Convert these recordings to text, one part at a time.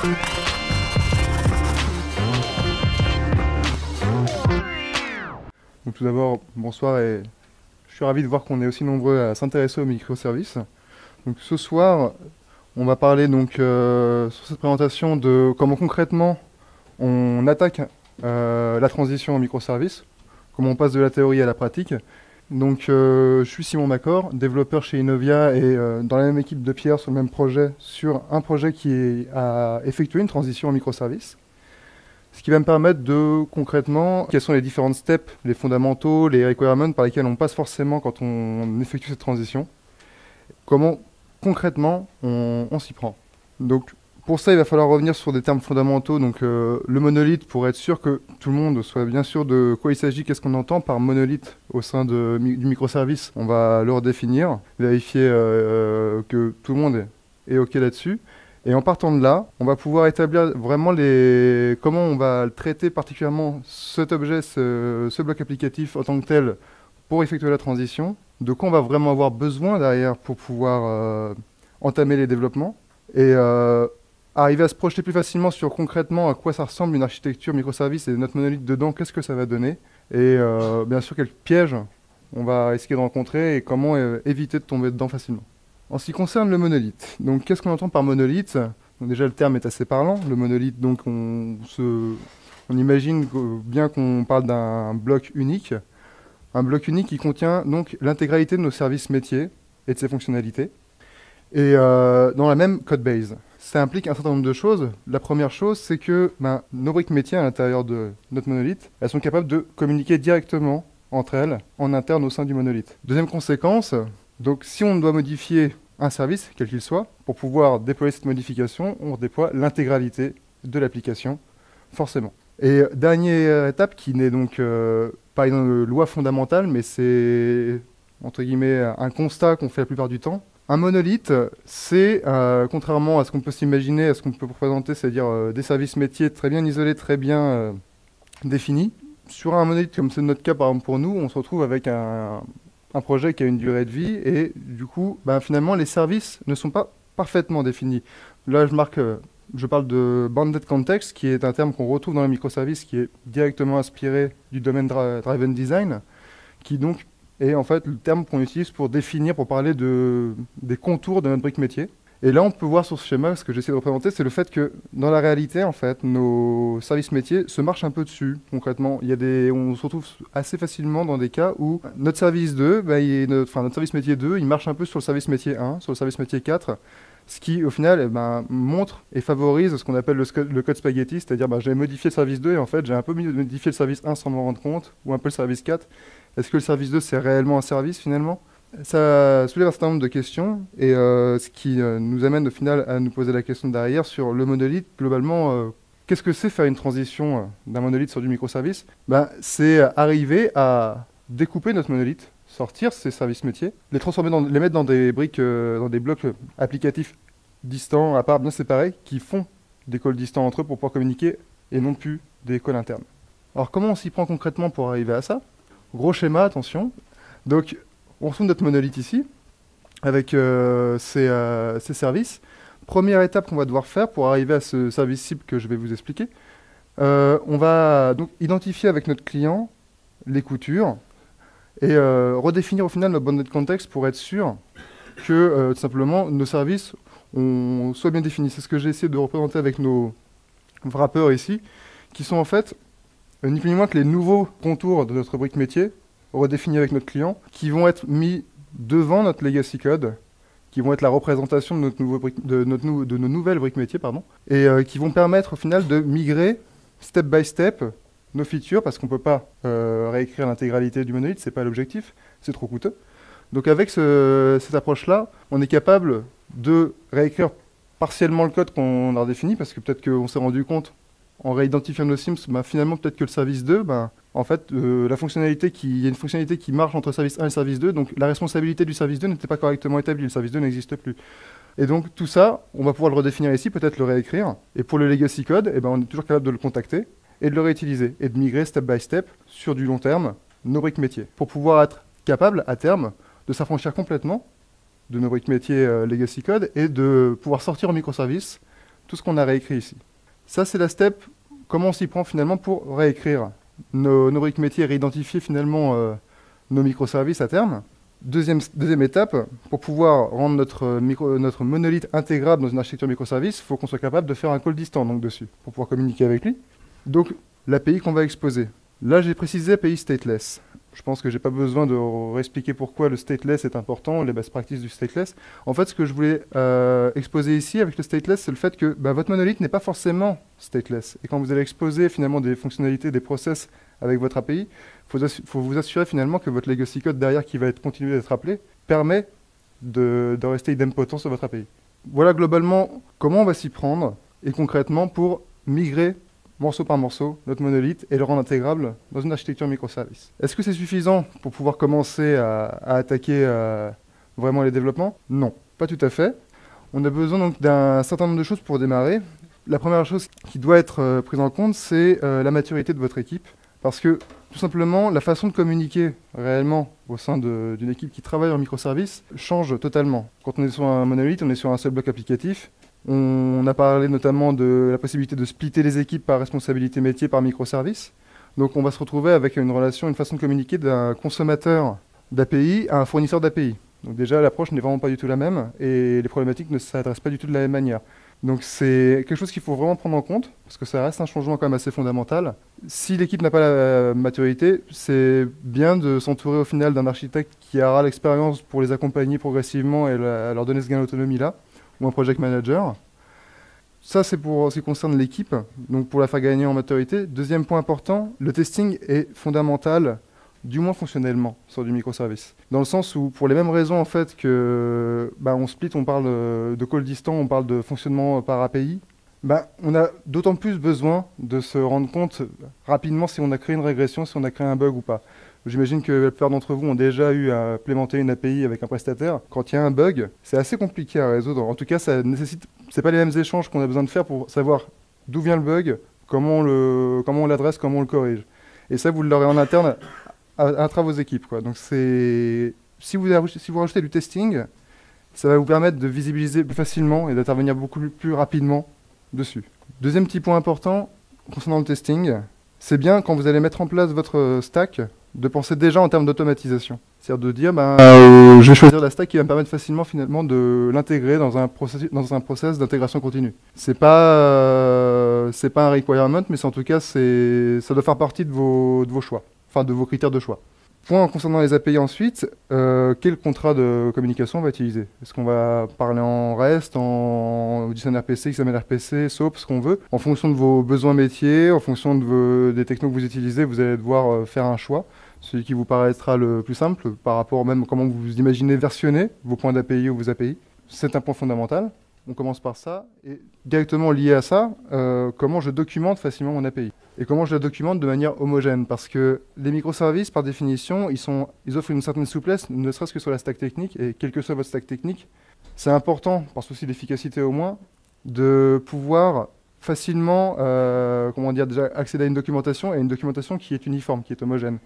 Donc tout d'abord, bonsoir et je suis ravi de voir qu'on est aussi nombreux à s'intéresser aux microservices. Donc ce soir, on va parler donc sur cette présentation de comment concrètement on attaque la transition en microservices, comment on passe de la théorie à la pratique. Donc je suis Simon Macor, développeur chez Innovia et dans la même équipe de Pierre sur le même projet, sur un projet qui a effectué une transition en microservices. Ce qui va me permettre de, concrètement, quels sont les différentes steps, les fondamentaux, les requirements par lesquels on passe forcément quand on effectue cette transition. Comment, concrètement, on s'y prend. Donc, pour ça, il va falloir revenir sur des termes fondamentaux. Donc, le monolithe, pour être sûr que tout le monde soit bien sûr de quoi il s'agit, qu'est-ce qu'on entend par monolithe au sein du microservice. On va le redéfinir, vérifier que tout le monde est OK là-dessus. Et en partant de là, on va pouvoir établir vraiment comment on va traiter particulièrement cet objet, ce bloc applicatif en tant que tel pour effectuer la transition, de quoi on va vraiment avoir besoin derrière pour pouvoir entamer les développements et arriver à se projeter plus facilement sur concrètement à quoi ça ressemble une architecture microservice et notre monolithe dedans, qu'est-ce que ça va donner et bien sûr quelques pièges on va risquer de rencontrer et comment éviter de tomber dedans facilement. En ce qui concerne le monolithe, donc qu'est-ce qu'on entend par monolithe? Donc déjà le terme est assez parlant. Le monolithe, donc on imagine bien qu'on parle d'un bloc unique. Un bloc unique qui contient donc l'intégralité de nos services métiers et de ses fonctionnalités. Et dans la même code base. Ça implique un certain nombre de choses. La première chose, c'est que nos briques métiers à l'intérieur de notre monolithe, elles sont capables de communiquer directement entre elles en interne au sein du monolithe. Deuxième conséquence, donc si on doit modifier un service, quel qu'il soit, pour pouvoir déployer cette modification, on déploie l'intégralité de l'application, forcément. Et dernière étape, qui n'est donc pas une loi fondamentale, mais c'est, entre guillemets, un constat qu'on fait la plupart du temps. Un monolithe, c'est, contrairement à ce qu'on peut s'imaginer, à ce qu'on peut représenter, c'est-à-dire des services métiers très bien isolés, très bien définis. Sur un monolithe, comme c'est notre cas par exemple pour nous, on se retrouve avec un projet qui a une durée de vie et du coup, finalement, les services ne sont pas parfaitement définis. Là, je parle de Bounded Context, qui est un terme qu'on retrouve dans les microservices, qui est directement inspiré du domaine Driven Design, qui donc est en fait le terme qu'on utilise pour définir, pour parler des contours de notre brique métier. Et là, on peut voir sur ce schéma, ce que j'essaie de représenter, c'est le fait que, dans la réalité, en fait, nos services métiers se marchent un peu dessus, concrètement. On se retrouve assez facilement dans des cas où notre service 2, notre service métier 2, il marche un peu sur le service métier 1, sur le service métier 4, ce qui, au final, montre et favorise ce qu'on appelle le code spaghetti, c'est-à-dire, j'ai modifié le service 2 et en fait, j'ai un peu modifié le service 1 sans m'en rendre compte, ou un peu le service 4. Est-ce que le service 2, c'est réellement un service, finalement ? Ça soulève un certain nombre de questions et ce qui nous amène au final à nous poser la question derrière sur le monolithe. Globalement, qu'est-ce que c'est faire une transition d'un monolithe sur du microservice? C'est arriver à découper notre monolithe, sortir ces services métiers, les transformer, les mettre dans des briques, dans des blocs applicatifs distants, à part, bien séparés, qui font des calls distants entre eux pour pouvoir communiquer et non plus des calls internes. Alors comment on s'y prend concrètement pour arriver à ça? Gros schéma, attention. Donc, on retrouve notre monolithe ici, avec ces services. Première étape qu'on va devoir faire pour arriver à ce service cible que je vais vous expliquer. On va donc identifier avec notre client les coutures et redéfinir au final notre bounded context pour être sûr que tout simplement nos services soient bien définis. C'est ce que j'ai essayé de représenter avec nos wrappers ici, qui sont en fait ni plus ni moins que les nouveaux contours de notre brique métier, redéfinis avec notre client, qui vont être mis devant notre legacy code, qui vont être la représentation de nos nouvelles briques métiers, et qui vont permettre au final de migrer step by step nos features, parce qu'on ne peut pas réécrire l'intégralité du monolithe, ce n'est pas l'objectif, c'est trop coûteux. Donc avec cette approche-là, on est capable de réécrire partiellement le code qu'on a redéfini, parce que peut-être qu'on s'est rendu compte, en réidentifiant nos SIMs, finalement peut-être que le service 2, en fait, il y a une fonctionnalité qui marche entre service 1 et le service 2, donc la responsabilité du service 2 n'était pas correctement établie, le service 2 n'existe plus. Et donc tout ça, on va pouvoir le redéfinir ici, peut-être le réécrire, et pour le legacy code, on est toujours capable de le contacter, et de le réutiliser, et de migrer step by step, sur du long terme, nos briques métiers, pour pouvoir être capable, à terme, de s'affranchir complètement de nos briques métiers legacy code, et de pouvoir sortir en microservices tout ce qu'on a réécrit ici. Ça, c'est la step, comment on s'y prend finalement pour réécrire nos briques métiers et réidentifier finalement nos microservices à terme. Deuxième étape, pour pouvoir rendre notre monolithe intégrable dans une architecture microservice, il faut qu'on soit capable de faire un call distant donc, dessus, pour pouvoir communiquer avec lui. Donc, l'API qu'on va exposer. Là, j'ai précisé API stateless. Je pense que je n'ai pas besoin de réexpliquer pourquoi le stateless est important, les best practices du stateless. En fait, ce que je voulais exposer ici avec le stateless, c'est le fait que votre monolithe n'est pas forcément stateless. Et quand vous allez exposer finalement des fonctionnalités, des process avec votre API, il faut vous assurer finalement que votre legacy code derrière qui va être continué d'être appelé permet de rester idempotent sur votre API. Voilà globalement comment on va s'y prendre et concrètement pour migrer morceau par morceau notre monolithe et le rendre intégrable dans une architecture microservice. Est-ce que c'est suffisant pour pouvoir commencer à attaquer vraiment les développements? Non, pas tout à fait. On a besoin donc d'un certain nombre de choses pour démarrer. La première chose qui doit être prise en compte, c'est la maturité de votre équipe. Parce que, tout simplement, la façon de communiquer réellement au sein d'une équipe qui travaille en microservice change totalement. Quand on est sur un monolithe, on est sur un seul bloc applicatif. On a parlé notamment de la possibilité de splitter les équipes par responsabilité métier, par microservice. Donc on va se retrouver avec une relation, une façon de communiquer d'un consommateur d'API à un fournisseur d'API. Donc déjà, l'approche n'est vraiment pas du tout la même et les problématiques ne s'adressent pas du tout de la même manière. Donc c'est quelque chose qu'il faut vraiment prendre en compte, parce que ça reste un changement quand même assez fondamental. Si l'équipe n'a pas la maturité, c'est bien de s'entourer au final d'un architecte qui aura l'expérience pour les accompagner progressivement et leur donner ce gain d'autonomie là, ou un project manager. Ça c'est pour ce qui concerne l'équipe, donc pour la faire gagner en maturité. Deuxième point important, le testing est fondamental, du moins fonctionnellement, sur du microservice. Dans le sens où, pour les mêmes raisons en fait que on split, on parle de call distant, on parle de fonctionnement par API, on a d'autant plus besoin de se rendre compte rapidement si on a créé une régression, si on a créé un bug ou pas. J'imagine que la plupart d'entre vous ont déjà eu à implémenter une API avec un prestataire. Quand il y a un bug, c'est assez compliqué à résoudre. En tout cas, ça nécessite, c'est pas les mêmes échanges qu'on a besoin de faire pour savoir d'où vient le bug, comment on l'adresse, comment on le corrige. Et ça, vous l'aurez en interne à travers vos équipes, quoi. Donc si vous rajoutez du testing, ça va vous permettre de visibiliser plus facilement et d'intervenir beaucoup plus rapidement dessus. Deuxième petit point important concernant le testing, c'est bien quand vous allez mettre en place votre stack de penser déjà en termes d'automatisation. C'est-à-dire de dire, je vais choisir la stack qui va me permettre facilement finalement de l'intégrer dans un process d'intégration continue. C'est pas un requirement, mais en tout cas, ça doit faire partie de vos choix. Enfin, de vos critères de choix. Point concernant les API ensuite, quel contrat de communication on va utiliser? Est-ce qu'on va parler en REST, en JSON RPC, XML RPC, SOAP, ce qu'on veut? En fonction de vos besoins métiers, en fonction des technos que vous utilisez, vous allez devoir faire un choix. Celui qui vous paraîtra le plus simple par rapport même à comment vous imaginez versionner vos points d'API ou vos API. C'est un point fondamental. On commence par ça. Et directement lié à ça, comment je documente facilement mon API. Et comment je la documente de manière homogène. Parce que les microservices, par définition, ils offrent une certaine souplesse, ne serait-ce que sur la stack technique. Et quel que soit votre stack technique, c'est important, par souci d'efficacité au moins, de pouvoir facilement déjà accéder à une documentation, et une documentation qui est uniforme, qui est homogène.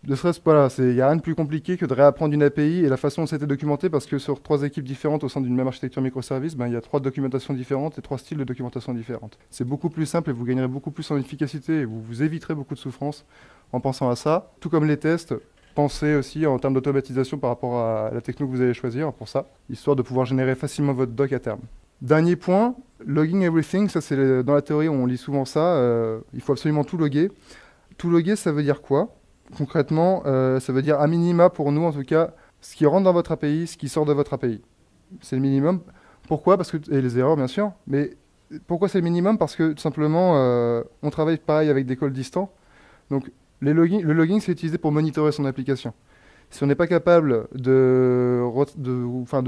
Ne serait-ce pas là, il n'y a rien de plus compliqué que de réapprendre une API et la façon dont c'était documenté, parce que sur 3 équipes différentes au sein d'une même architecture microservice, il y a 3 documentations différentes et 3 styles de documentation différentes. C'est beaucoup plus simple et vous gagnerez beaucoup plus en efficacité et vous éviterez beaucoup de souffrance en pensant à ça. Tout comme les tests, pensez aussi en termes d'automatisation par rapport à la techno que vous allez choisir pour ça, histoire de pouvoir générer facilement votre doc à terme. Dernier point, logging everything, ça c'est dans la théorie on lit souvent ça, il faut absolument tout loguer. Tout loguer, ça veut dire quoi ? Concrètement, ça veut dire à minima pour nous en tout cas, ce qui rentre dans votre API, ce qui sort de votre API. C'est le minimum. Pourquoi? Et les erreurs bien sûr, mais pourquoi c'est le minimum? Parce que tout simplement, on travaille pareil avec des calls distants. Donc le logging c'est utilisé pour monitorer son application. Si on n'est pas capable de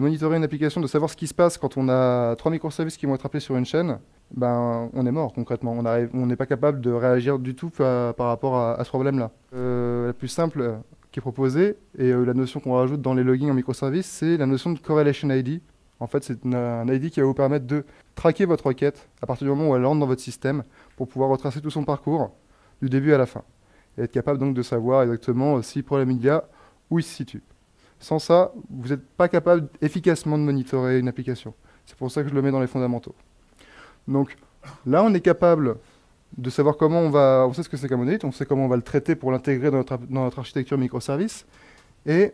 monitorer une application, de savoir ce qui se passe quand on a 3 microservices qui vont être appelés sur une chaîne, on est mort concrètement. On n'est pas capable de réagir du tout par rapport à ce problème-là. La plus simple qui est proposée, et la notion qu'on rajoute dans les loggings en microservices, c'est la notion de correlation ID. En fait, c'est un ID qui va vous permettre de traquer votre requête à partir du moment où elle rentre dans votre système pour pouvoir retracer tout son parcours du début à la fin. Et être capable donc de savoir exactement si problème il y a, où il se situe. Sans ça, vous n'êtes pas capable efficacement de monitorer une application. C'est pour ça que je le mets dans les fondamentaux. Donc là, on est capable de savoir on sait ce que c'est qu'un monolithe, on sait comment on va le traiter pour l'intégrer dans notre architecture microservice, et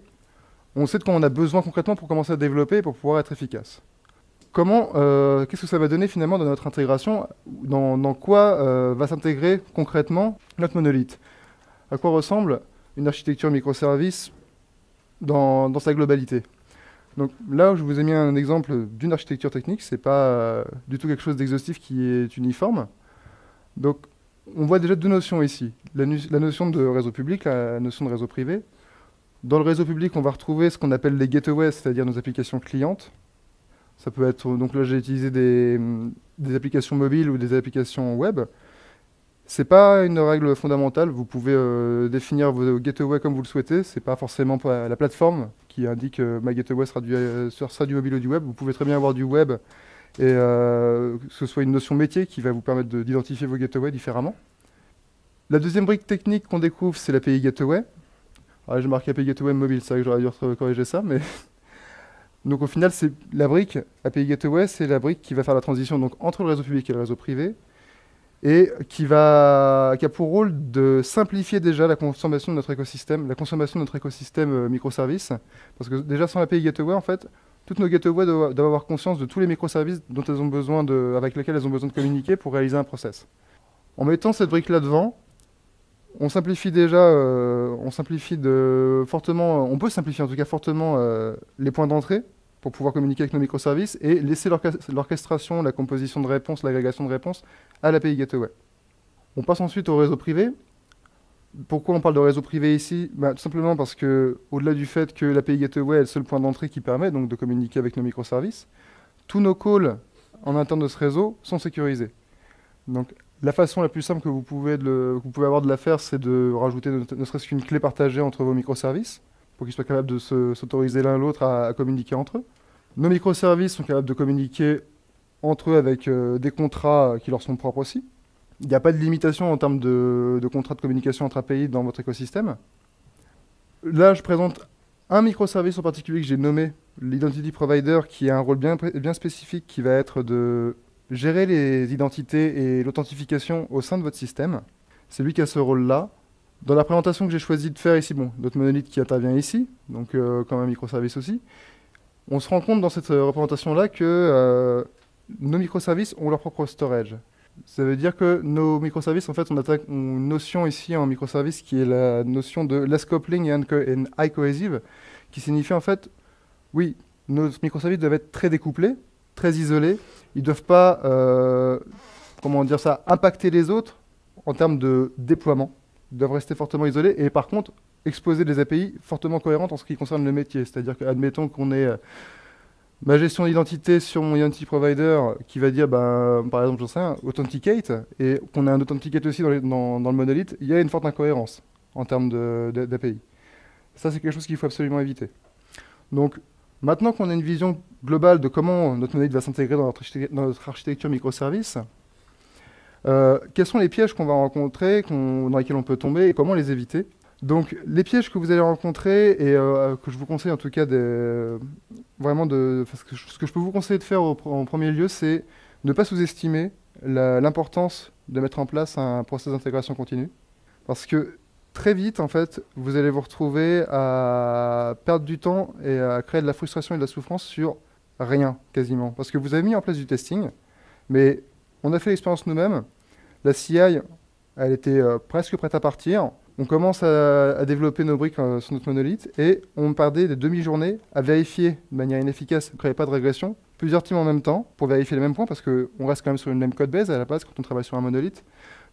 on sait de quoi on a besoin concrètement pour commencer à développer et pour pouvoir être efficace. Qu'est-ce que ça va donner finalement dans notre intégration? Dans quoi va s'intégrer concrètement notre monolithe? À quoi ressemble une architecture microservice dans sa globalité? Donc là, je vous ai mis un exemple d'une architecture technique, c'est pas du tout quelque chose d'exhaustif qui est uniforme. Donc on voit déjà deux notions ici. La notion de réseau public, la notion de réseau privé. Dans le réseau public, on va retrouver ce qu'on appelle les gateways, c'est-à-dire nos applications clientes. Ça peut être, donc là j'ai utilisé des applications mobiles ou des applications web. C'est pas une règle fondamentale, vous pouvez définir vos gateways comme vous le souhaitez, c'est pas forcément la plateforme qui indique ma gateway sera du mobile ou du web. Vous pouvez très bien avoir du web et que ce soit une notion métier qui va vous permettre d'identifier vos gateways différemment. La deuxième brique technique qu'on découvre, c'est l'API Gateway. Alors, j'ai marqué API Gateway mobile, c'est vrai que j'aurais dû corriger ça, mais donc au final, c'est la brique API Gateway, c'est la brique qui va faire la transition donc, entre le réseau public et le réseau privé, et qui a pour rôle de simplifier déjà la consommation de notre écosystème, microservices. Parce que déjà sans l'API Gateway, en fait, toutes nos gateways doivent avoir conscience de tous les microservices dont elles ont besoin avec lesquels elles ont besoin de communiquer pour réaliser un process. En mettant cette brique-là devant, on simplifie fortement, on peut simplifier en tout cas fortement les points d'entrée pour pouvoir communiquer avec nos microservices et laisser l'orchestration, la composition de réponses, l'agrégation de réponses à l'API Gateway. On passe ensuite au réseau privé. Pourquoi on parle de réseau privé ici? Tout simplement parce que, au-delà du fait que l'API Gateway est le seul point d'entrée qui permet donc de communiquer avec nos microservices, tous nos calls en interne de ce réseau sont sécurisés. Donc, la façon la plus simple que vous pouvez avoir de la faire, c'est de rajouter ne serait-ce qu'une clé partagée entre vos microservices pour qu'ils soient capables de s'autoriser l'un l'autre à communiquer entre eux. Nos microservices sont capables de communiquer entre eux avec des contrats qui leur sont propres aussi. Il n'y a pas de limitation en termes de contrats de communication entre API dans votre écosystème. Là, je présente un microservice en particulier que j'ai nommé l'Identity Provider, qui a un rôle bien spécifique qui va être de gérer les identités et l'authentification au sein de votre système. C'est lui qui a ce rôle-là. Dans la présentation que j'ai choisi de faire ici, notre monolithe qui intervient ici, donc comme un microservice aussi, on se rend compte dans cette représentation-là que nos microservices ont leur propre storage. Ça veut dire que nos microservices, en fait, on attaque une notion ici en microservice qui est la notion de less coupling et high cohesive, qui signifie en fait, oui, nos microservices doivent être très découplés, très isolés. Ils ne doivent pas, impacter les autres en termes de déploiement. Ils doivent rester fortement isolés et par contre, exposer des API fortement cohérentes en ce qui concerne le métier. C'est-à-dire qu'admettons qu'on ait ma gestion d'identité sur mon Identity Provider qui va dire, par exemple, j'en sais rien, Authenticate, et qu'on a un Authenticate aussi dans le monolithe, il y a une forte incohérence en termes d'API. Ça, c'est quelque chose qu'il faut absolument éviter. Donc, maintenant qu'on a une vision globale de comment notre monolithe va s'intégrer dans notre architecture microservice, quels sont les pièges qu'on va rencontrer, dans lesquels on peut tomber, et comment les éviter? Donc, les pièges que vous allez rencontrer, et que je vous conseille en tout cas ce que je peux vous conseiller de faire en premier lieu, c'est ne pas sous-estimer l'importance de mettre en place un processus d'intégration continue. Parce que très vite, en fait, vous allez vous retrouver à perdre du temps et à créer de la frustration et de la souffrance sur rien, quasiment. Parce que vous avez mis en place du testing, mais on a fait l'expérience nous-mêmes. La CI, elle était presque prête à partir. On commence à développer nos briques sur notre monolithe et on perdait des demi-journées à vérifier de manière inefficace qu'il n'y avait pas de régression, plusieurs teams en même temps pour vérifier les mêmes points parce qu'on reste quand même sur une même code base à la base quand on travaille sur un monolithe.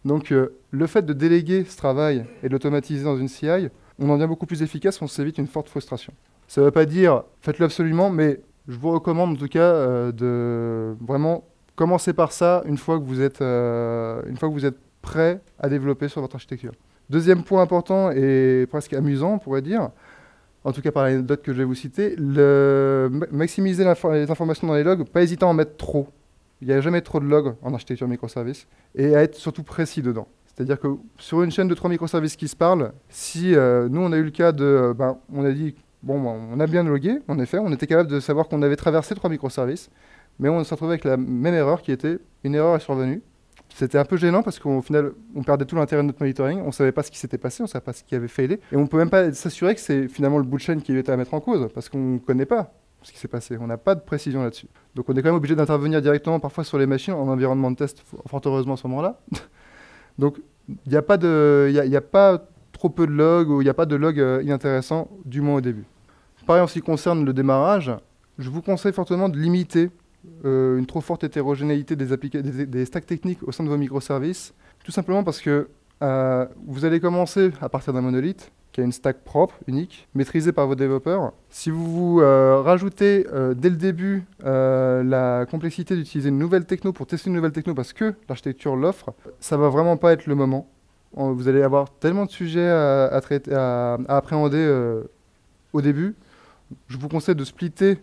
Donc le fait de déléguer ce travail et de l'automatiser dans une CI, on en devient beaucoup plus efficace, on s'évite une forte frustration. Ça ne veut pas dire faites-le absolument, mais je vous recommande en tout cas de vraiment commencer par ça une fois que vous êtes prêt à développer sur votre architecture. Deuxième point important et presque amusant, on pourrait dire, en tout cas par l'anecdote que je vais vous citer, maximiser les informations dans les logs, pas hésiter à en mettre trop. Il n'y a jamais trop de logs en architecture microservice, et à être surtout précis dedans. C'est-à-dire que sur une chaîne de 3 microservices qui se parlent, si nous on a eu le cas de, on a dit, on a bien logué, en effet, on était capable de savoir qu'on avait traversé 3 microservices, Mais on s'est retrouvé avec la même erreur qui était une erreur est survenue. C'était un peu gênant parce qu'au final, on perdait tout l'intérêt de notre monitoring. On ne savait pas ce qui s'était passé, on ne savait pas ce qui avait failé. Et on ne peut même pas s'assurer que c'est finalement le bout de chaîne qui était à mettre en cause parce qu'on ne connaît pas ce qui s'est passé. On n'a pas de précision là-dessus. Donc on est quand même obligé d'intervenir directement parfois sur les machines en environnement de test, fort heureusement à ce moment-là. Donc il n'y a, y a pas trop peu de logs ou il n'y a pas de logs inintéressants, du moins au début. Pareil en ce qui concerne le démarrage, je vous conseille fortement de limiter une trop forte hétérogénéité des stacks techniques au sein de vos microservices, tout simplement parce que vous allez commencer à partir d'un monolithe qui a une stack propre, unique, maîtrisée par vos développeurs. Si vous rajoutez dès le début la complexité d'utiliser une nouvelle techno pour tester une nouvelle techno parce que l'architecture l'offre, ça va vraiment pas être le moment. Vous allez avoir tellement de sujets à appréhender au début. Je vous conseille de splitter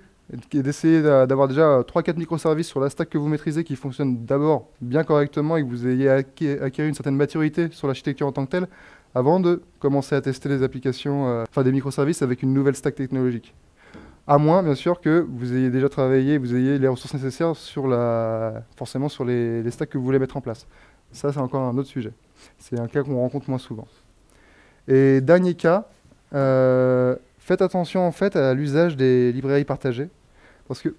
et d'essayer d'avoir déjà 3-4 microservices sur la stack que vous maîtrisez qui fonctionnent d'abord bien correctement et que vous ayez acquis une certaine maturité sur l'architecture en tant que telle avant de commencer à tester les applications, enfin des microservices avec une nouvelle stack technologique. À moins, bien sûr, que vous ayez déjà travaillé, vous ayez les ressources nécessaires sur forcément sur les stacks que vous voulez mettre en place. Ça, c'est encore un autre sujet. C'est un cas qu'on rencontre moins souvent. Et dernier cas, faites attention en fait à l'usage des librairies partagées, parce que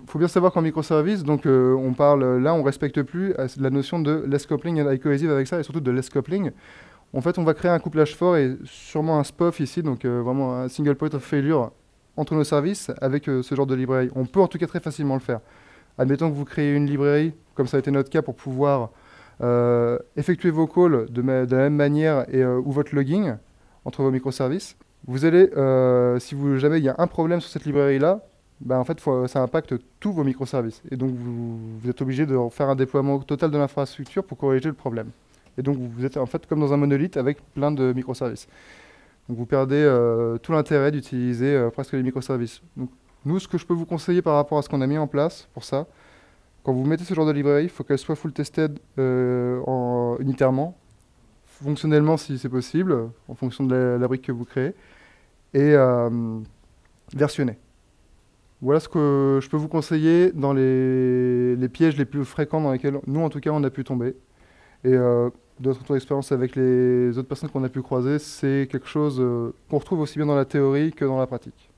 faut bien savoir qu'en microservice, donc on parle là, on respecte plus la notion de less coupling et high cohesive avec ça, et surtout de less coupling. En fait, on va créer un couplage fort et sûrement un SPOF ici, donc vraiment un single point of failure entre nos services avec ce genre de librairie. On peut en tout cas très facilement le faire. Admettons que vous créez une librairie, comme ça a été notre cas, pour pouvoir effectuer vos calls de la même manière ou votre logging entre vos microservices. Vous allez, si jamais il y a un problème sur cette librairie-là, ben en fait, ça impacte tous vos microservices. Et donc, vous êtes obligé de faire un déploiement total de l'infrastructure pour corriger le problème. Et donc, vous êtes en fait comme dans un monolithe avec plein de microservices. Donc, vous perdez tout l'intérêt d'utiliser presque les microservices. Donc, nous, ce que je peux vous conseiller par rapport à ce qu'on a mis en place pour ça, quand vous mettez ce genre de librairie, il faut qu'elle soit full tested unitairement, fonctionnellement si c'est possible, en fonction de la brique que vous créez, et versionnée. Voilà ce que je peux vous conseiller dans les pièges les plus fréquents dans lesquels nous, en tout cas, on a pu tomber. Et de notre expérience avec les autres personnes qu'on a pu croiser, c'est quelque chose qu'on retrouve aussi bien dans la théorie que dans la pratique.